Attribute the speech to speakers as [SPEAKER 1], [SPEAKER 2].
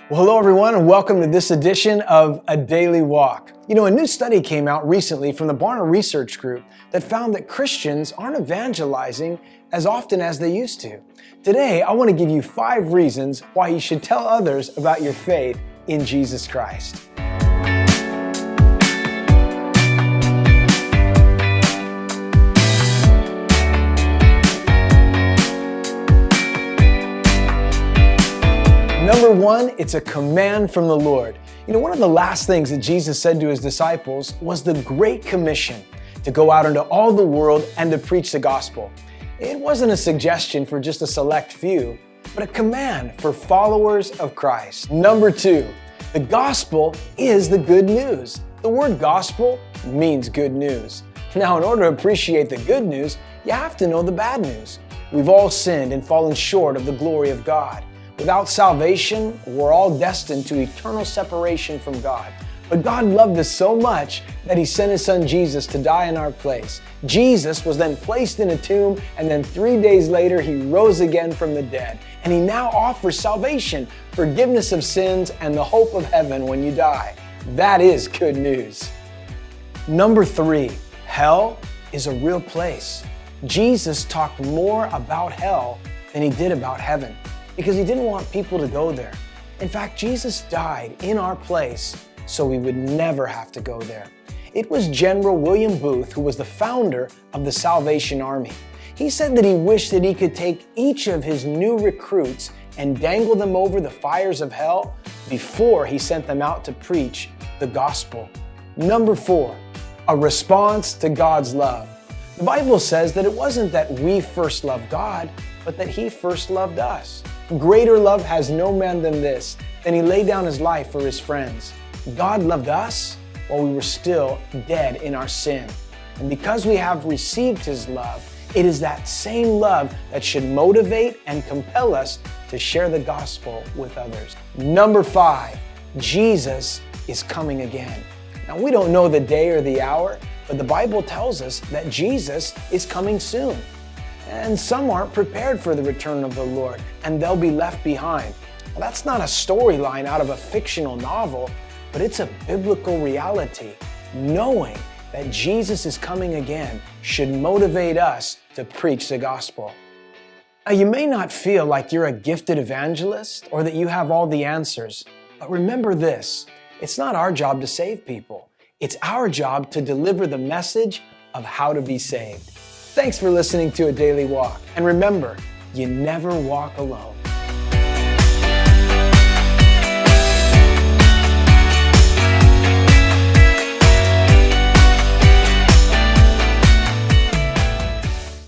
[SPEAKER 1] Well, hello everyone, and welcome to this edition of A Daily Walk. You know, a new study came out recently from the Barna Research Group that found that Christians aren't evangelizing as often as they used to. Today, I want to give you 5 reasons why you should tell others about your faith in Jesus Christ. Number 1, it's a command from the Lord. You know, one of the last things that Jesus said to his disciples was the Great Commission, to go out into all the world and to preach the gospel. It wasn't a suggestion for just a select few, but a command for followers of Christ. Number 2, the gospel is the good news. The word gospel means good news. Now, in order to appreciate the good news, you have to know the bad news. We've all sinned and fallen short of the glory of God. Without salvation, we're all destined to eternal separation from God. But God loved us so much that He sent His Son Jesus to die in our place. Jesus was then placed in a tomb, and then 3 days later, He rose again from the dead. And He now offers salvation, forgiveness of sins, and the hope of heaven when you die. That is good news. Number 3, hell is a real place. Jesus talked more about hell than He did about heaven, because He didn't want people to go there. In fact, Jesus died in our place so we would never have to go there. It was General William Booth who was the founder of the Salvation Army. He said that he wished that he could take each of his new recruits and dangle them over the fires of hell before he sent them out to preach the gospel. Number 4, a response to God's love. The Bible says that it wasn't that we first loved God, but that He first loved us. Greater love has no man than this, than He laid down His life for His friends. God loved us while we were still dead in our sin. And because we have received His love, it is that same love that should motivate and compel us to share the gospel with others. Number 5, Jesus is coming again. Now, we don't know the day or the hour, but the Bible tells us that Jesus is coming soon. And some aren't prepared for the return of the Lord, and they'll be left behind. Well, that's not a storyline out of a fictional novel, but it's a biblical reality. Knowing that Jesus is coming again should motivate us to preach the gospel. Now, you may not feel like you're a gifted evangelist or that you have all the answers, but remember this: it's not our job to save people. It's our job to deliver the message of how to be saved. Thanks for listening to A Daily Walk. And remember, you never walk alone.